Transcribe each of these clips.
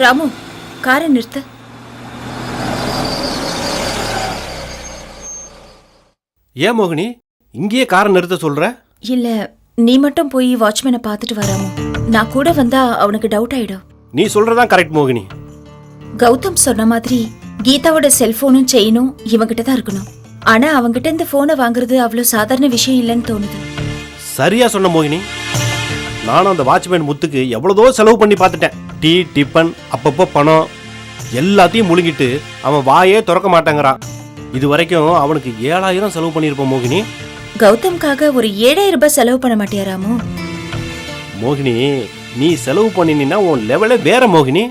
ராமு, காரை நிறுத்து. ஏன் மோகினி இங்கேயே காரை நிறுத்த சொல்ற? இல்ல, நீ மட்டும் போய் வாட்ச்மேனை பார்த்துட்டு வா ராமு. நான் கூட வந்தா அவனுக்கு டவுட் ஆயிடும். நீ சொல்றதான் கரெக்ட் மோகினி. கௌதம் சொன்ன மாதிரி கீதாவோட செல்போனும் செயினும் இவங்கிட்ட தான் இருக்கணும். ஆனா அவங்கிட்ட இந்த போனை வாங்குறது அவ்வளவு சாதாரண விஷயம் இல்லைன்னு தோணுது. சரியா சொன்ன மோகினி. நானும் அந்த வாட்ச்மேன் முத்துக்கு எவ்வளவோ செலவு பண்ணி பார்த்துட்டேன். டீ, டிஃபன், அப்பப்போ பணம் எல்லாத்தையும் முழுங்கிட்டு அவன் வாயே திறக்க மாட்டேங்கிறான். இது வரைக்கும் அவனுக்கு 7000 செலவு பண்ணியிருப்போம் மோகினி. கௌதம்காக ஒரு 7000 ரூபாய் செலவு பண்ண மாட்டியா ராமு? மோகினி, நீ செலவு பண்ணினா உன் லெவலே வேற மோகினி.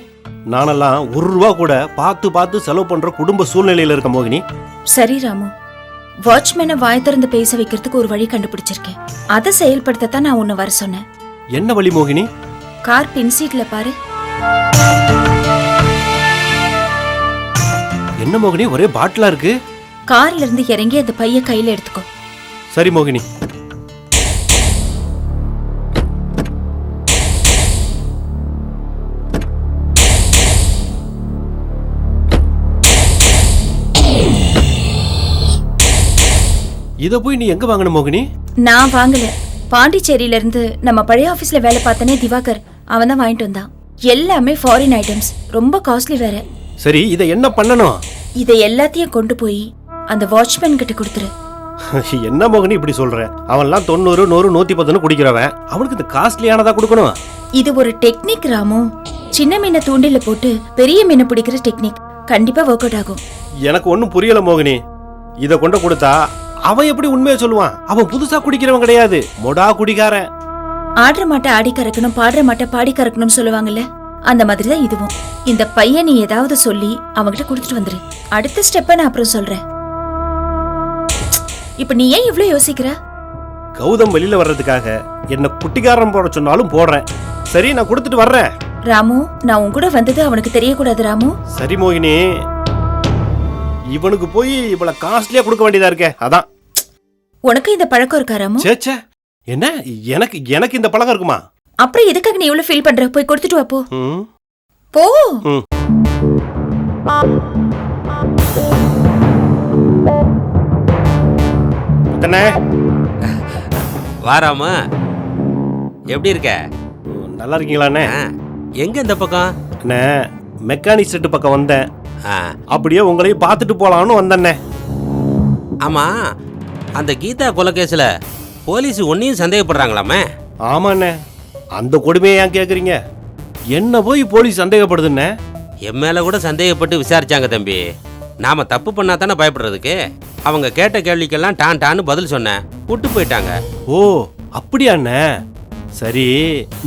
நானெல்லாம் 1 ரூபா கூட பார்த்து பார்த்து செலவு பண்ற குடும்ப சூழ்நிலையில இருக்க மோகினி. சரி ராமு, வாட்ச்மேனை வாய் திறந்து பேச வைக்கிறதுக்கு ஒரு வழி கண்டுபிடிச்சிருக்கேன். அதை செயல்படுத்தத்தான் நான் உன்னை வர சொன்னேன். என்ன வழி மோகினி? கார் பின் சீட்ல பாரு. என்ன மோகினி ஒரே பாட்டிலா இருக்கு? கார்ல இருந்து இறங்கி அந்த பைய கையில எடுத்துக்கோ. சரி மோகினி. இத போய் நீ எங்க வாங்கணும் மோகினி? நான் வாங்கல. பாண்டிச்சேரியில இருந்து நம்ம பழைய ஆபீஸ்ல வேலை பார்த்தனே திவாகர், அவன் தான் வாங்கிட்டு வந்தான். எல்லாமே ஃபாரின் ஐட்டம்ஸ், ரொம்ப காஸ்ட்லி வேற. சரி, இத என்ன பண்ணணும்? இதை எல்லாத்தையும் கொண்டு போய் அந்த வாட்ச்மேன் கிட்ட கொடுத்துரு. என்ன மோகினி இப்படி சொல்ற? அவன்லாம் 90, 100, 110 குடிக்கிறவன். அவனுக்கு இந்த காஸ்ட்லியானதா கொடுக்கணும். இது ஒரு டெக்னிக் ராமு. சின்ன மீனை தூண்டில போட்டு பெரிய மீனை பிடிக்கிற டெக்னிக். கண்டிப்பா ஒர்க் அவுட் ஆகும். எனக்கு ஒன்னும் புரியல மோகினி. இத கொண்டு கொடுத்தா அவன் எப்படி உண்மையை சொல்லுவான்? அவன் புதுசா குடிக்கிறவன் கிடையாது, மொடா குடிக்காரன். ஆடுற மாட்டை ஆடி கறக்கணும், பாடுற மாட்டை பாடி கறக்கணும்னு சொல்லுவாங்கல்ல, அந்த மாதிரிதான் இதுவும். இந்த பையன் நீ ஏதாவது சொல்லி அவங்கிட்ட கொடுத்துட்டு வந்துரு. அடுத்த ஸ்டெப்பை நான் அப்புறம் சொல்றேன். இப்ப நீ ஏன் இவ்ளோ யோசிக்கிற? கௌதம் வெளியில வர்றதுக்காக என்ன குட்டிக்காரன் போட சொன்னாலும் போடுறேன். சரி, நான் கொடுத்துட்டு வர்றேன். ராமு, நான் உன் கூட வந்தது அவனுக்கு தெரியக்கூடாது ராமு. சரி மோகினி, இவனுக்கு போய் இவ்வளவு காஸ்ட்லியா கொடுக்க வேண்டியதா இருக்கே, அதான். உனக்கு இந்த பழக்கம் இருக்கா ராமு? சேச்சே, என்ன எனக்கு இந்த பழக்கம் இருக்குமா? அப்புறம் எதுக்காக நீ இவ்வளவு ஃபீல் பண்ற? போய் கொடுத்துட்டு வா போ. போ. வாராமா, எப்படி இருக்க? நல்லா இருக்கீங்களாண்ணே? எங்க இந்த பக்கம்? அண்ணே, மெக்கானிக் செட்டு பக்கம் வந்தேன். அப்படியே உங்களையும் பார்த்துட்டு போலான்னு வந்தேண்ணே. ஆமா, அந்த கீதா கொலை கேஸ்ல போலீஸ் ஒன்னையும் சந்தேகப்படுறாங்களாமே? ஆமாண்ணே, அந்த கொடுமையை ஏன் கேக்குறீங்க? என்ன போய் போலீஸ் சந்தேகப்படுதுண்ணே? என் மேல கூட சந்தேகப்பட்டு விசாரிச்சாங்க தம்பி. நாம தப்பு பண்ணா தானே பயப்படுறதுக்கு. அவங்க கேட்ட கேள்விக்கெல்லாம் டான்னு பதில் சொன்னேன், விட்டு போயிட்டாங்க. ஓ, அப்படியாண்ணே? சரி,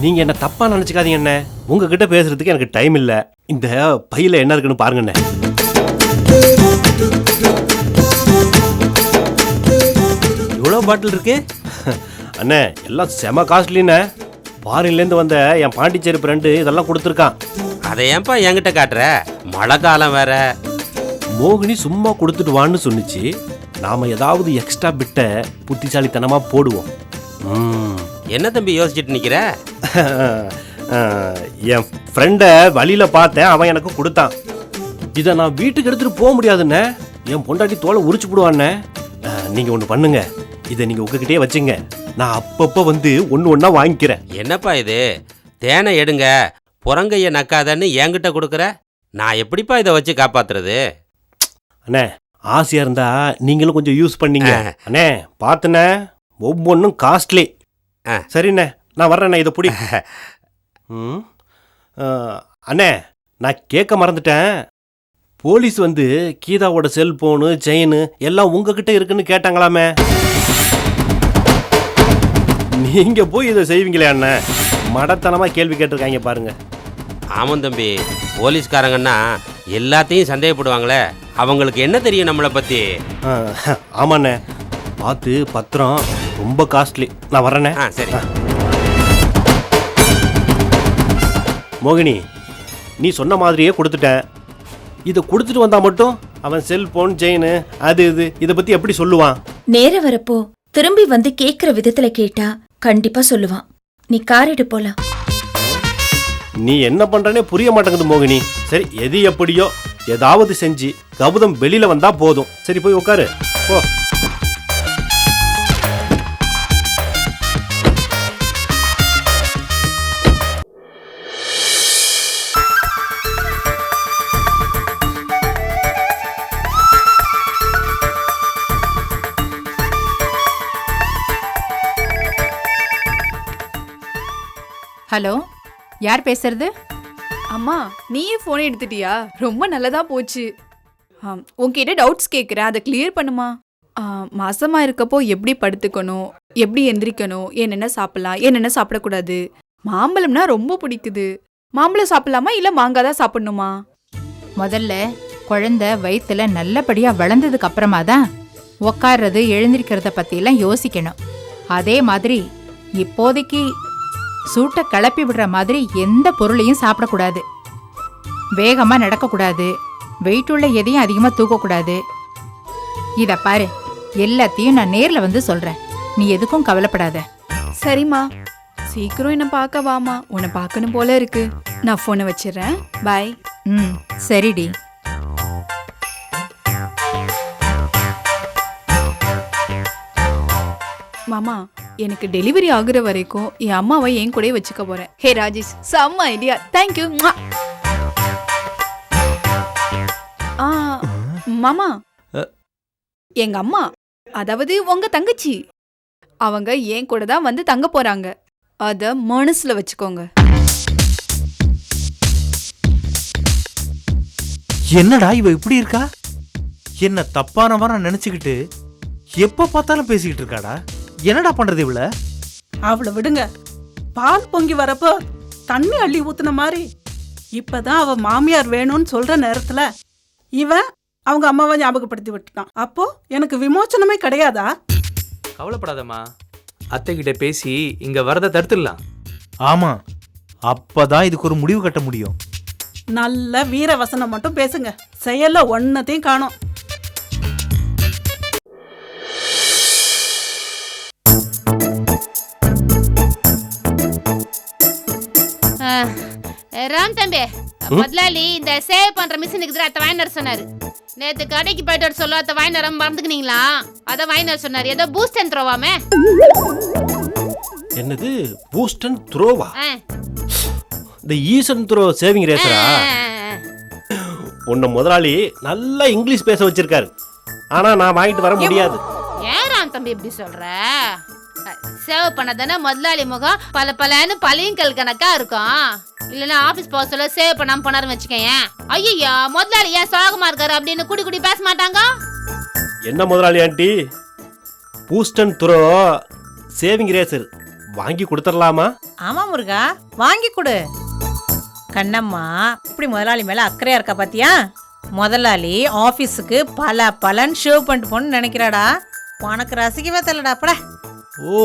நீங்க என்ன தப்பா நினைச்சுக்காதீங்க அண்ணே. உங்ககிட்ட பேசுறதுக்கு எனக்கு டைம் இல்ல. இந்த பையில என்ன இருக்குன்னு பாருங்கண்ணே. இவ்வளவு பாட்டில் இருக்கு அண்ணே, எல்லாம் செம காஸ்ட்லிண்ணே. ஃபாரின்ல இருந்து வந்த என் பாண்டிச்சேரி ஃப்ரெண்டு இதெல்லாம் கொடுத்துருக்கான். அதை ஏன்பா என்கிட்ட காட்டுற? மழை காலம் வேற. மோகினி சும்மா கொடுத்துட்டு வான்னு சொன்னிச்சு. நாம ஏதாவது எக்ஸ்ட்ரா பிட்ட புத்திசாலித்தனமா போடுவோம். என்ன தம்பி யோசிச்சுட்டு நிக்கிற? என் ஃப்ரெண்ட வழியில பார்த்தேன், அவன் எனக்கு கொடுத்தான். இதை நான் வீட்டுக்கு எடுத்துட்டு போக முடியாதுண்ணே. என் பொண்டாட்டி தோலை உரிச்சு போடுவாண்ணே. நீங்க ஒண்ணு பண்ணுங்க, இதை நீங்க உங்ககிட்டயே வச்சுங்க. நான் அப்பப்ப வந்து ஒண்ணு வாங்கிக்கிறேன். என்னப்பா இது? தேனை எடுங்க புறங்கைய நக்காதன்னு என்கிட்ட கொடுக்குற. நான் எப்படிப்பா இதை வச்சு காப்பாத்துறது? அண்ணே, ஆசையா இருந்தா நீங்களும் கொஞ்சம் யூஸ் பண்ணீங்க. அண்ணே பாத்துண்ணே, ஒவ்வொன்றும் காஸ்ட்லி. சரிண்ணே, நான் வர்றேண்ணே. இதை பிடி. அண்ணே, நான் கேட்க மறந்துட்டேன். போலீஸ் வந்து கீதாவோட செல்போனு செயின் எல்லாம் உங்ககிட்ட இருக்குன்னு கேட்டாங்களாமே. நீங்க போய் இதை செய்வீங்களே அண்ணே? மடத்தனமா கேள்வி கேட்டிருக்காங்க பாருங்க. ஆமாம் தம்பி, போலீஸ்காரங்கன்னா எல்லாத்தையும் சந்தேகப்படுவாங்களே, அவங்களுக்கு என்ன தெரியும் நம்மளை பத்தி? ஆமாண்ணே, பார்த்து பத்திரம் ரொம்ப காஸ்ட்லி. நான் வரேண்ணே. சரி மோகினி, நீ சொன்ன மாதிரியே கொடுத்துட்டேன். இதை கொடுத்துட்டு வந்தா மட்டும் அவன் செல்போன் செயின் அது இது இதை பத்தி எப்படி சொல்லுவான்? நேரம் வரப்போ திரும்பி வந்து கேட்கிற விதத்துல கேட்டா கண்டிப்பா சொல்லுவான். நீ கார் எடு போலாம். நீ என்ன பண்றனே புரிய மாட்டேங்குது மோகினி. சரி எது எப்படியோ ஏதாவது செஞ்சு கௌதம் வெளியில வந்தா போதும். சரி போய் உட்காரு போ. ஹலோ, யார் பேசுறது? அம்மா நீயே ஃபோன் எடுத்துட்டியா? ரொம்ப நல்லதா போச்சு. உன்கிட்ட டவுட்ஸ் கேட்குறேன், அதை கிளியர் பண்ணுமா? மாசமா இருக்கப்போ எப்படி படுத்துக்கணும், எப்படி எந்திரிக்கணும், என்னென்ன சாப்பிடலாம், என்னென்ன சாப்பிடக்கூடாது. மாம்பழம்னா ரொம்ப பிடிக்குது. மாம்பழம் சாப்பிடலாமா இல்லை மாங்காய் தான் சாப்பிடணுமா? முதல்ல குழந்தை வயித்துல நல்லபடியா வளர்ந்ததுக்கு அப்புறமா தான் உக்காடுறது எழுந்திருக்கிறத பத்தியெல்லாம் யோசிக்கணும். அதே மாதிரி இப்போதைக்கு சூட்டை கிளப்பி விடுற மாதிரி எந்த பொருளையும் சாப்பிடக்கூடாது. வேகமா நடக்கக்கூடாது. வெயிட் உள்ள எதையும் அதிகமா தூக்கக்கூடாது. இத பாரு, எல்லாத்தையும் நான் நேர்ல வந்து சொல்றேன். நீ எதுக்கும் கவலைப்படாத. சரிம்மா, சீக்கிரம் என்ன பார்க்க வாமா. உன்னை பார்க்கணும் போல இருக்கு. நான் ஃபோனை வச்சிடுறேன். பாய். ம், சரிடி. மாமா, எனக்கு டெலிவரி ஆகுற வரைக்கும் என் அம்மாவை என் கூடயே வச்சுக்க போறேன். ஹே ராஜேஷ், செம்ம ஐடியா, தேங்க்யூ. மாமா, எங்க அம்மா, அதாவது உங்க தங்கச்சி, அவங்க என் கூட தான் வந்து தங்க போறாங்க. அத மனசுல வச்சுக்கோங்க. என்னடா இவ இப்படி இருக்கா? என்ன தப்பானவரா நினைச்சுக்கிட்டு எப்ப பார்த்தாலும் பேசிக்கிட்டு இருக்காடா. என்னடா பண்றது இவள? அவளை விடுங்க. பால் பொங்கி வரப்போ தண்ணி அள்ளி ஊத்துன மாதிரி இப்பதான் அவ மாமியார் வேணும்னு சொல்ற நேரத்துல இவன் அவங்க அம்மாவை ஞாபகப்படுத்தி விட்டுட்டான். அப்போ எனக்கு விமோச்சனமே கிடையாதா? கவலைப்படாதம்மா, அத்தை கிட்ட பேசி இங்க வரத தடுத்துடலாம். ஆமா, அப்பதான் இதுக்கு ஒரு முடிவு கட்ட முடியும். நல்ல வீர வசனம் மட்டும் பேசுங்க, செயல்ல ஒன்னத்தையும் காணோம். ராம் தம்பி, முதலாளி இந்த சேவ் பண்ற மிஷினுக்கு அத்தை வாங்கினார் சொன்னாரு. நேத்து கடைக்கு போயிட்டு சொல்ல அத்தை வாங்கினார மறந்துக்கினீங்களா? அத வாங்கினார் சொன்னாரு. ஏதோ பூஸ்ட் அண்ட் த்ரோவாமே. என்னது பூஸ்ட் அண்ட் த்ரோவா? இந்த ஈசன் த்ரோ சேவிங் ரேசரா? உன்ன முதலாளி நல்லா இங்கிலீஷ் பேச வச்சிருக்காரு. ஆனா நான் வாங்கிட்டு வர முடியாது. ஏன் ராம் தம்பி இப்படி சொல்ற? சேவ் பண்ணதானே முதலாளி முகம் பல பலன்னு பழையங்கல் கணக்கா இருக்கும். இல்லன்னா ஆபீஸ் போக சொல்ல சேவ் பண்ணாம போனாருன்னு வச்சுக்கேன். ஐயோ, முதலாளி ஏன் சோகமா இருக்காரு அப்படின்னு குடி குடி பேச மாட்டாங்க. என்ன முதலாளி ஆண்டி, Boost and throw shaving razor வாங்கி கொடுத்துடலாமா? ஆமா முருகா, வாங்கி கொடு. கண்ணம்மா இப்படி முதலாளி மேல அக்கறையா இருக்கா பாத்தியா? முதலாளி ஆபீஸுக்கு பல பலன் ஷேவ் பண்ணிட்டு போன்னு நினைக்கிறாடா. உனக்கு ரசிக்கவே தெரியலடா. பட. ஓ,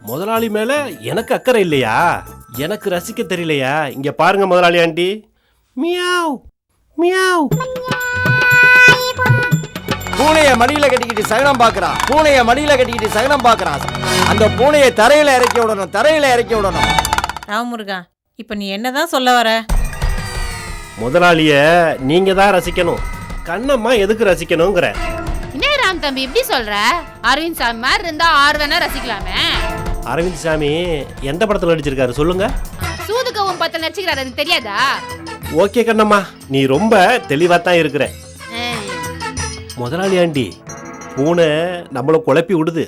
முதலாளி மேல எனக்கு அக்கறை இல்லையா? எனக்கு ரசிக்க தெரியலையா? இங்க பாருங்க முதலாளி ஆண்டி. Meow meow. பூனைய மடியில கட்டிக்கிட்டு சகனம் பாக்குறான். பூனைய மடியில கட்டிக்கிட்டு சகனம் பாக்குறான். அந்த பூனையை தரையில இறக்கி விடணும், தரையில இறக்கி விடணும். ராமமுருகா, இப்ப நீ என்னதான் சொல்ல வர? முதலாளிய நீங்க தான் ரசிக்கணும். கண்ணம்மா எதுக்கு ரசிக்கணுங்கிற? என்ன ராம் தம்பி இப்படி சொல்ற? அரவிந்த் சாமி மாதிரி இருந்தா ஆறு வேணா ரசிக்கலாமே. அரவிந்த் சாமி எந்த படத்துல நடிச்சிருக்காரு சொல்லுங்க? சூதுகவும் பத்தல் நடிச்சுக்கிறாரு, அது தெரியாதா? ஓகே கண்ணம்மா, நீ ரொம்ப தெளிவா தான் இருக்கிற. முதலாளி ஆண்டி, பூனை நம்மள குழப்பி விடுது.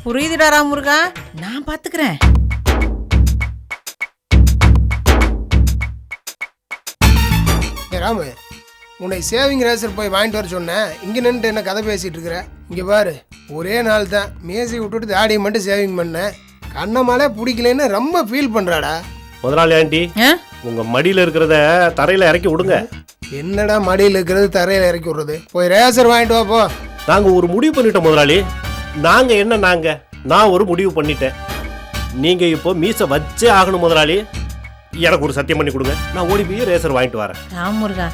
புரியுதுடா ராமமுருகா, நான் பாத்துக்கிறேன். ராமு, உன்னை சேவிங் ரேசர் போய் வாங்கிட்டு வர சொன்னேன். இங்கே நின்றுட்டு என்ன கதை பேசிகிட்டு இருக்கிற? இங்கே பாரு, ஒரே நாள் தான் மேசி விட்டுட்டு தாடியை மட்டும் சேவிங் பண்ணேன். கண்ணம்மாலே பிடிக்கலன்னு ரொம்ப ஃபீல் பண்ணுறாடா. முதலாளி ஆண்டி, உங்க மடியில இருக்கிறத தரையில இறக்கி விடுங்க. என்னடா மடியில் இருக்கிறது தரையில் இறக்கி விடுறது? போய் ரேசர் வாங்கிட்டு வாப்போ. நாங்க ஒரு முடிவு பண்ணிட்டோம் முதலாளி. நான் ஒரு முடிவு பண்ணிட்டேன். நீங்க இப்போ மீசை வச்சே ஆகணும் முதலாளி. எனக்கு ஒரு சத்தியம் பண்ணி கொடுங்க, நான் ஓடி போய் ரேசர் வாங்கிட்டு வரேன். ராமமுருகா,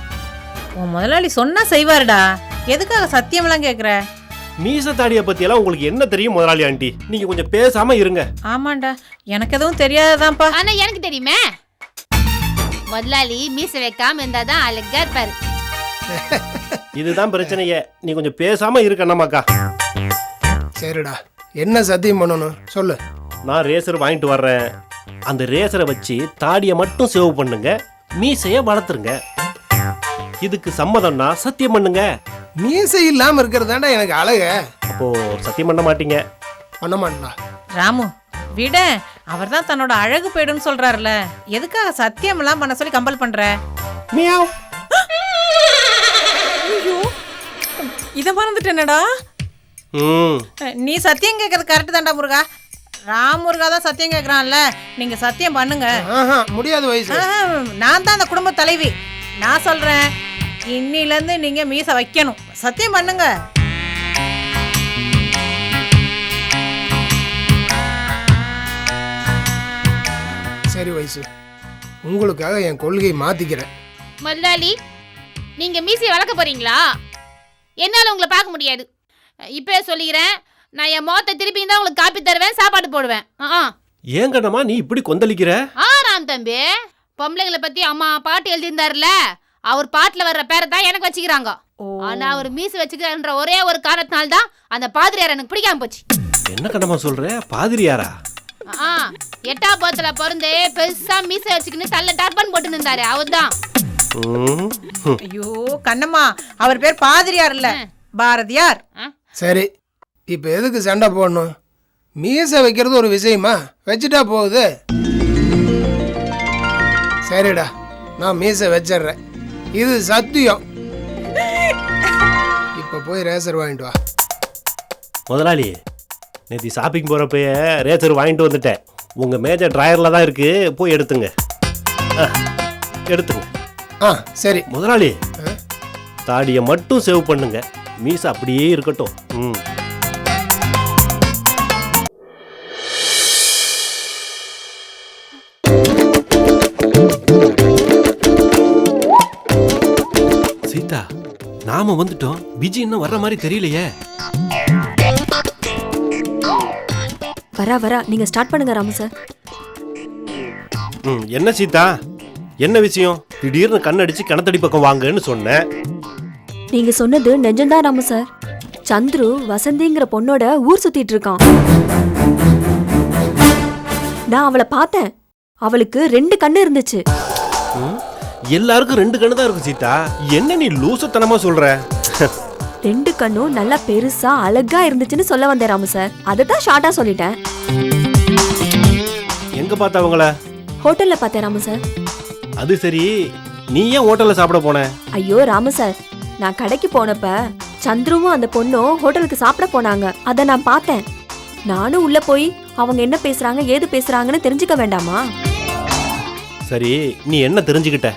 உன் முதலாளி சொன்னா செய்வாருடா. எதுக்காக சத்தியமெல்லாம் கேட்குற? மீச தாடியை பத்தி எல்லாம் உங்களுக்கு என்ன தெரியும் முதலாளி ஆண்டி? நீங்க கொஞ்சம் பேசாம இருங்க. ஆமாண்டா, எனக்கு எதுவும் தெரியாததான்ப்பா. ஆனா எனக்கு தெரியுமே, முதலாளி மீச வைக்காம இருந்தாதான் அழகா இருப்பாரு. இதுதான் பிரச்சனையே. நீ கொஞ்சம் பேசாம இருக்க அண்ணாமாக்கா. சரிடா, என்ன சத்தியம் பண்ணணும் சொல்லு. நான் ரேசர் வாங்கிட்டு வர்றேன். அந்த ரேசரை வச்சு தாடியை மட்டும் சேவ் பண்ணுங்க, மீசைய வளர்த்துருங்க. இதுக்கு சம்மதம்னா சத்தியம் பண்ணுங்க. மீசை இல்லாம இருக்கிறதாண்டா எனக்கு அழக. அப்போ சத்தியம் பண்ண மாட்டீங்க? பண்ண மாட்டா. ராமு விட, அவர் தான் தன்னோட அழகு போயிடுன்னு சொல்றாருல, எதுக்காக சத்தியம் எல்லாம் பண்ண சொல்லி கம்பல் பண்ற? மியாவ். ஐயோ, இத மறந்துட்டேனடா. நீ சத்தியம் கேட்கறது கரெக்ட் தான்டா முருகா. ராம் முருகா தான் சத்தியம் கேட்கறான்ல, நீங்க சத்தியம் பண்ணுங்க. முடியாது வயசு. நான் தான் அந்த குடும்ப தலைவி. நான் சொல்றேன், இன்னில இருந்து நீங்க மீச வைக்கணும். சத்தியம் பண்ணுங்க. சரி வயசு, உங்களுக்காக என் கொள்கையை மாத்திக்கிறேன். முதலாளி, நீங்க மீசையை வளர்க்க போறீங்களா? என்னால உங்களை பார்க்க முடியாது. இப்பவே சொல்லிக்கிறேன், நான் என் முகத்தை திருப்பி தான் உங்களுக்கு காப்பி தருவேன், சாப்பாடு போடுவேன். ஏன் கண்ணம்மா நீ இப்படி கொந்தளிக்கிற? ராம் தம்பி, பொம்பளைங்களை பத்தி அம்மா பாட்டு எழுதியிருந்தாருல, அவர் பாட்டுல வர்ற பேரை தான் எனக்கு வச்சுக்கிறாங்க. ஆனா அவர் மீசை வச்சுக்கிறன்ற ஒரே ஒரு காரணத்தினால்தான் அந்த பாதிரியார் எனக்கு பிடிக்காம போச்சு. என்ன கண்ணம்மா சொல்ற? பாதிரியாரா? 8ஆம் பத்துல பிறந்து பெருசா மீசை வச்சுக்கின்னு தள்ள டர்பன் போட்டு நின்றாரு, அவர்தான். ஐயோ கண்ணம்மா, அவர் பேர் பாதிரியார் இல்ல, பாரதியார். சரி, இப்ப எதுக்கு சண்டை போடணும்? மீசை வைக்கிறது ஒரு விஷயமா? வச்சுட்டா போகுது. சரிடா, நான் மீசை வச்சிடுறேன். இது சத்தியம். இப்ப போய் ரேசர் வாங்கிட்டு வா. முதலாளி, நேற்று ஷாப்பிங் போகிறப்பயே ரேசர் வாங்கிட்டு வந்துட்டேன். உங்கள் மேஜர் ட்ராயரில் தான் இருக்குது, போய் எடுத்துங்க. எடுத்துங்க. சரி முதலாளி, தாடியை மட்டும் சேவ் பண்ணுங்க, மீசை அப்படியே இருக்கட்டும். சீதா, நாம வந்துட்டோம். விஜி இன்னும் வர்ற மாதிரி தெரியலையே. வரா நீங்க ஸ்டார்ட் பண்ணுங்க ராமு சார். என்ன சீதா, என்ன விஷயம்? திடீர்னு கண்ணடிச்சு கிணத்தடி பக்கம் வாங்கன்னு சொன்னேன். நீங்க சொன்னது நிஜம்தான் ராமு சார். சந்துரு வசந்திங்கிற பொண்ணோட ஊர் சுத்திட்டு இருக்கான். நான் அவளை பார்த்தேன். அவளுக்கு 2 கண்ணு இருந்துச்சு. எல்லாருக்கும் 2 கண்ணு தான் இருக்கு சீதா. என்ன நீ லூசத்தனமா சொல்ற? 2 கண்ணும் நல்லா பெருசா அழகா இருந்துச்சுன்னு சொல்ல வந்தேன் ராமு சார். அததான் ஷார்ட்டா சொல்லிட்டேன். எங்க பார்த்த அவங்கள? ஹோட்டல்ல பார்த்தேன் ராமு சார். அது சரி, நீ ஏன் ஹோட்டல்ல சாப்பிட போன? ஐயோ ராமு சார், நான் கடைக்கு போனப்ப சந்துருவும் அந்த பொண்ணும் ஹோட்டலுக்கு சாப்பிட போனாங்க. அத நான் பார்த்தேன். நானும் உள்ள போய் அவங்க என்ன பேசுறாங்க ஏது பேசுறாங்கன்னு தெரிஞ்சுக்க வேண்டாமா? சரி, நீ என்ன தெரிஞ்சுக்கிட்ட?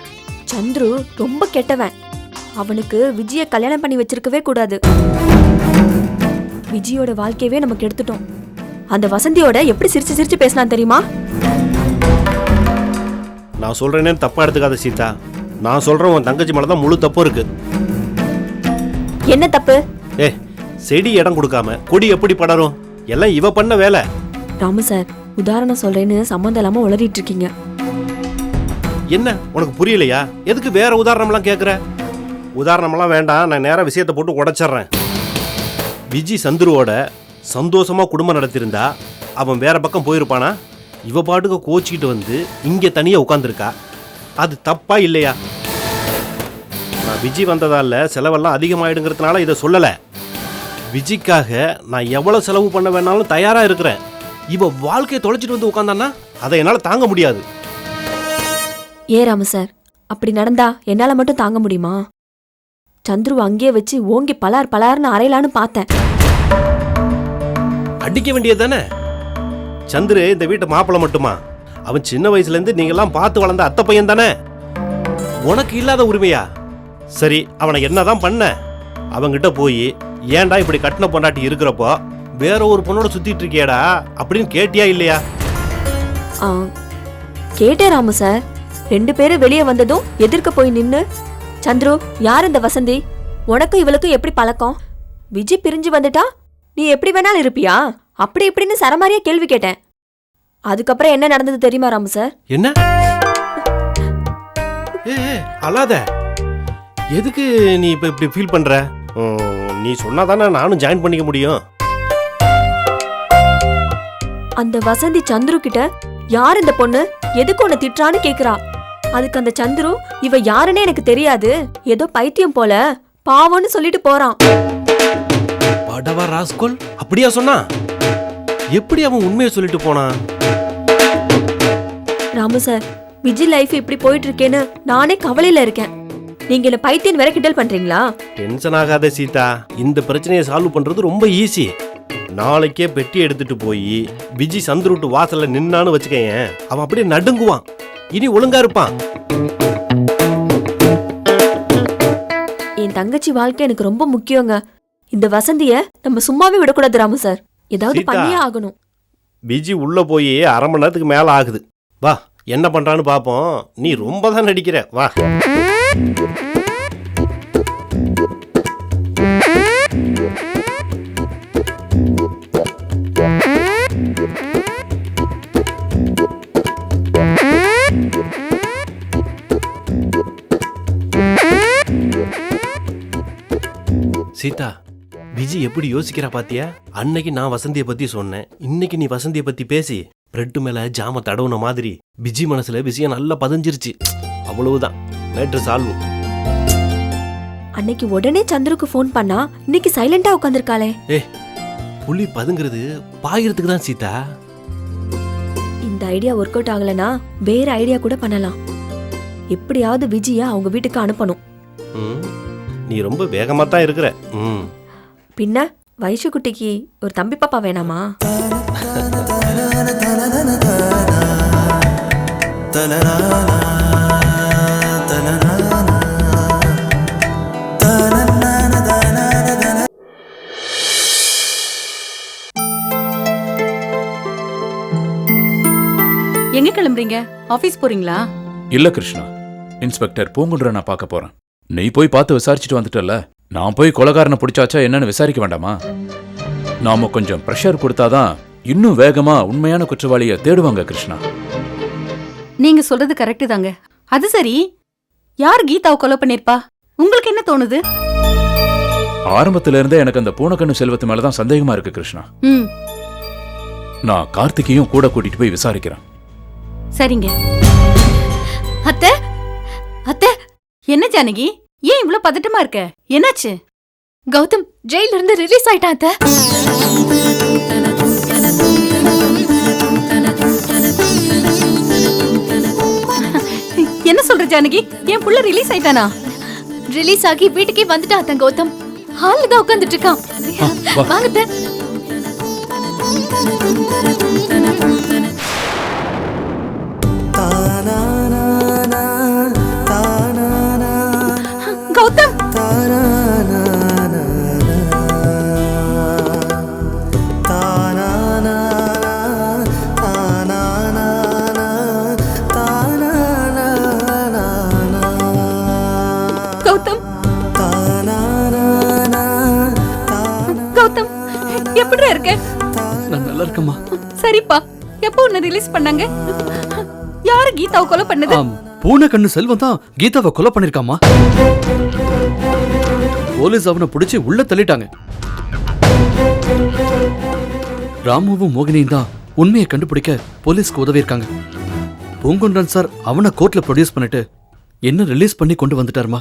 சந்துரு ரொம்ப கெட்டவன். அவனுக்கு விஜய கல்யாணம் பண்ணி வச்சிருக்கவே கூடாது. விஜயோட வாழ்க்கையவே நமக்கு எடுத்துட்டோம். அந்த வசந்தியோட எப்படி சிரிச்சு சிரிச்சு பேசினான் தெரியுமா? நான் சொல்றேன்னு தப்பா எடுத்துக்காத சீதா. நான் சொல்றேன், உன் தங்கச்சி மேலதான் முழு தப்பு இருக்கு. என்ன தப்பு? செடி இடம் கொடுக்காம கொடி எப்படி படரும்? எல்லாம் இவ பண்ண வேலை. ராமு சார், உதாரணம் சொல்றேன்னு சம்மந்தம் இல்லாம உளறிட்டு இருக்கீங்க. என்ன உனக்கு புரியலையா? எதுக்கு வேற உதாரணம்லாம் கேட்குற? உதாரணமெல்லாம் வேண்டாம், நான் நேராக விஷயத்தை போட்டு உடைச்சிட்றேன். விஜி சந்துருவோட சந்தோஷமாக குடும்பம் நடத்தியிருந்தா அவன் வேற பக்கம் போயிருப்பானா? இவ பாட்டுக்கு கோச்சிக்கிட்டு வந்து இங்கே தனியாக உட்காந்துருக்கா. அது தப்பா இல்லையா? நான் விஜி வந்ததால செலவெல்லாம் அதிகமாயிடுங்கிறதுனால இதை சொல்லலை. விஜிக்காக நான் எவ்வளோ செலவு பண்ண வேணாலும் தயாராக இருக்கிறேன். இவ வாழ்க்கையை தொலைச்சிட்டு வந்து உட்காந்தான்னா அதை என்னால் தாங்க முடியாது. ஏ ராமு சார், அப்படி நடந்தா என்னால மட்டும் தாங்க முடியுமா? சந்துரு அங்கேயே வச்சு ஓங்கி பலார்னு அரையலான்னு பார்த்தேன். அடிக்க வேண்டியது தானே. சந்துரு இந்த வீட்டு மாப்பிள்ளை மட்டுமா? அவன் சின்ன வயசுல இருந்து நீங்கெல்லாம் பார்த்து வளர்ந்த அத்தை பையன் தானே. உனக்கு இல்லாத உரிமையா? சரி, அவனை என்னதான் பண்ண? அவங்கிட்ட போய் ஏன்டா இப்படி கட்டின பொண்டாட்டி இருக்கிறப்போ வேற ஒரு பொண்ணோட சுத்திட்டு இருக்கியாடா அப்படின்னு கேட்டியா இல்லையா? கேட்டே ராமு சார். 2 பேரும் வெளியே வந்ததும் எதிர்க்க போய் நின்னு, சந்துரு யார் இந்த வசந்தி? உனக்கும் இவளுக்கும் எப்படி பழக்கம்? விஜி பிரிஞ்சு வந்துட்டா நீ எப்படி வேணாலும் இருப்பியா? அப்படி இப்படின்னு சரமாரியா கேள்வி கேட்டேன். அதுக்கப்புறம் என்ன நடந்தது தெரியுமா ராமு சார்? என்ன? அல்லாத, எதுக்கு நீ இப்ப இப்படி ஃபீல் பண்ற? நீ சொன்னாதானே நானும் ஜாயின் பண்ணிக்க முடியும். அந்த வசந்தி சந்துரு கிட்ட யார் இந்த பொண்ணு, எதுக்கு உன்னை திட்டுறான்னு கேக்குறா. அதுக்கு அந்த சந்துரு, இவ யாருன்னு எனக்கு தெரியாது, ஏதோ பைத்தியம் போல பாவம்னு சொல்லிட்டு போறான். படவா ராஸ்கோல், அப்படியா சொன்னா? எப்படி அவன் உண்மையை சொல்லிட்டு போனான்? ராமு சார், விஜி லைஃப் இப்படி போயிட்டு இருக்கேன்னு நானே கவலையில இருக்கேன். நீங்க என்ன பைத்தியம் வேற கிண்டல் பண்றீங்களா? டென்ஷன் ஆகாத சீதா, இந்த பிரச்சனையை சால்வ் பண்றது ரொம்ப ஈஸி. நாளைக்கே பெட்டி எடுத்துட்டு போய் விஜி சந்துருட்டு வாசல்ல நின்னான்னு வச்சுக்கேன், அவன் அப்படியே நடுங்குவான். இனி ஒழுங்கா இருப்பான். என் தங்கச்சி வாழ்க்கை எனக்கு ரொம்ப முக்கியங்க. இந்த வசந்திய நம்ம சும்மாவே விடக்கூடாது ராமு சார், ஏதாவது பண்ணியே ஆகணும். விஜி உள்ள போய் 1/2 மணி நேரத்துக்கு மேல ஆகுது. வா, என்ன பண்றான்னு பாப்போம். நீ ரொம்ப தான் நடிக்கிற, வா. சீதா, விஜி எப்படி யோசிக்கிறா பாத்தியா? அன்னைக்கு நான் வசந்தியை பத்தி சொன்னேன், இன்னைக்கு நீ வசந்தியை பத்தி பேசி பிரெட் மேல ஜாம தடவுன மாதிரி விஜி மனசுல விஷயம் நல்லா பதிஞ்சிருச்சு. அவ்வளவுதான், மேட்ரு சால்வ். அன்னைக்கு உடனே சந்துருக்கு ஃபோன் பண்ணா இன்னைக்கு சைலண்டா உட்கார்ந்திருக்காளே. புலி பதுங்கிறது பாயிரத்துக்கு தான் சீதா. இந்த ஐடியா ஒர்க் அவுட் ஆகலனா வேற ஐடியா கூட பண்ணலாம். எப்படியாவது விஜிய அவங்க வீட்டுக்கு அனுப்பணும். நீ ரொம்ப வேகமா தான் இருக்கிற. பின்ன வைஷு குட்டிக்கு ஒரு தம்பி பாப்பா வேணாமா? எங்க கிளம்புறீங்க? ஆபீஸ் போறீங்களா? இல்ல கிருஷ்ணா, இன்ஸ்பெக்டர் பூங்குன்ற நான் பார்க்க போறேன். நீ போய் பார்த்து விசாரிச்சுட்டு வந்துட்டல, நான் போய் கொலைகாரனை பிடிச்சாச்சா என்னன்னு விசாரிக்க வேண்டாமா? நாம கொஞ்சம் பிரஷர் கொடுத்தாதான் இன்னும் வேகமா உண்மையான குற்றவாளியை தேடுவாங்க கிருஷ்ணா. நீங்க சொல்றது கரெக்ட் தாங்க. அது சரி, யார் கீதாவை கொலை பண்ணிருப்பா? உங்களுக்கு என்ன தோணுது? ஆரம்பத்துல இருந்தே எனக்கு அந்த பூனக்கண்ணு செல்வத்து மேலதான் சந்தேகமா இருக்கு கிருஷ்ணா. நான் கார்த்திகையும் கூட கூட்டிட்டு போய் விசாரிக்கிறேன். சரிங்க. அத்தை, அத்தை, என்ன ஜானகி, ஏன் இவ்வளவு பதட்டமா இருக்க? என்னாச்சு? கௌதம் ஜெயில இருந்து ரிலீஸ் ஆயிட்டான் அத்தை. என்ன சொல்ற ஜானகி, என் புள்ள ரிலீஸ் ஆயிட்டானா? ரிலீஸ் ஆகி வீட்டுக்கே வந்துட்டான் கௌதம். ஹால்ல தான் உட்கார்ந்துட்டு இருக்கான். வாங்க அத்தை. கௌதம், கௌதம், எப்படி இருக்க? நான் நல்லா இருக்கேம்மா. சரிப்பா, எப்போ உன்னை ரிலீஸ் பண்ணாங்க? யாரு கீதாவை கொலை பண்ணது? பூனக்கண்ணு செல்வம் தான் கீதாவை கொலை பண்ணிருக்காமா. போலீஸ் அவனை பிடிச்சி உள்ள தள்ளிட்டாங்க. ராமுவும் மோகினியும் தான் உண்மையை கண்டுபிடிக்க போலீஸ்க்கு உதவி இருக்காங்க. பூங்குன்றன் சார் அவனை கோர்ட்ல ப்ரொடியூஸ் பண்ணிட்டு என்ன ரிலீஸ் பண்ணி கொண்டு வந்துட்டாருமா.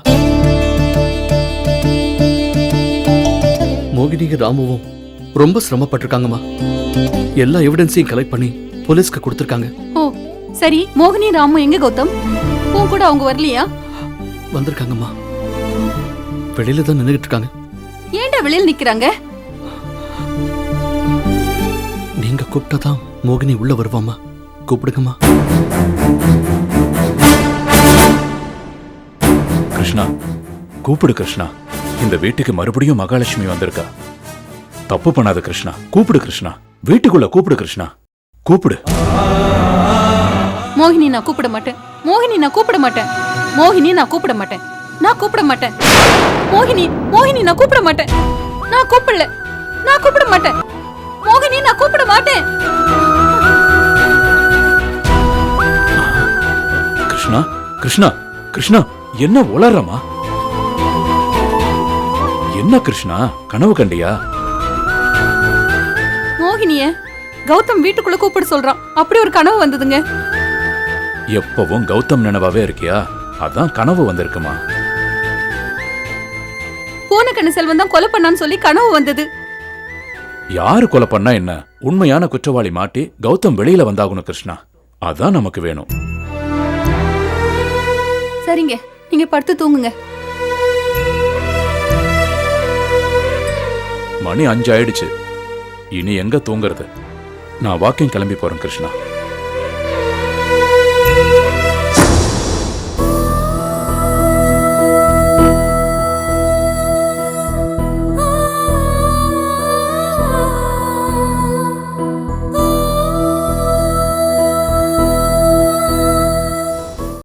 மோகினியும் ராமுவும் ரொம்ப சிரமப்பட்டிருக்காங்கம்மா. எல்லா எவிடன்ஸையும் கலெக்ட் பண்ணி போலீஸ்க்கு கொடுத்திருக்காங்க. ஓ சரி, மோகினி ராமு எங்க கௌதம்? உன் கூட அவங்க வரலையா? வந்திருக்காங்கம்மா, வெளியில தான் நின்னுகிட்டு இருக்காங்க. ஏன்டா வெளியில நிக்கிறாங்க? நீங்க கூப்பிட்டாதான் மோகினி உள்ள வருவாமா, கூப்பிடுங்கம்மா. கிருஷ்ணா, கூப்பிடு கிருஷ்ணா. இந்த வீட்டுக்கு மறுபடியும் மகாலட்சுமி வந்திருக்கா. தப்பு பண்ணாத கிருஷ்ணா, கூப்பிடு கிருஷ்ணா. வீட்டுக்குள்ள கூப்பிடு கிருஷ்ணா, கூப்பிடு. மோகினி நான் கூப்பிட மாட்டேன். மோகினி நான் கூப்பிட மாட்டேன். மோகினி நான் கூப்பிட மாட்டேன். நான் கூப்பிட மாட்டேன். மோகினி, மோகினி நான் கூப்பிட மாட்டேன். நான் கூப்பிடல. நான் கூப்பிட மாட்டேன். மோகினி, நான் கூப்பிட மாட்டேன். கிருஷ்ணா கிருஷ்ணா கிருஷ்ணா, என்ன உளறமா? என்ன கிருஷ்ணா, கனவு கண்டியா? மோகினிய கௌதம் வீட்டுக்குள்ள கூப்பிட சொல்றான். அப்படி ஒரு கனவு வந்ததுங்க. எப்பவும் கௌதம் நினைவாவே இருக்கியா? அதான் கனவு வந்திருக்குமா? போன கண்ணு செல்வம் தான் கொலை பண்ணான்னு சொல்லி கனவு வந்தது. யாரு கொலை பண்ணா என்ன? உண்மையான குற்றவாளி மாட்டி கௌதம் வெளியில வந்தாகணும் கிருஷ்ணா. அதான் நமக்கு வேணும். சரிங்க, நீங்க படுத்து தூங்குங்க. மணி 5 ஆயிடுச்சு. இனி எங்க தூங்குறது? நான் வாக்கிங் கிளம்பி போறேன் கிருஷ்ணா.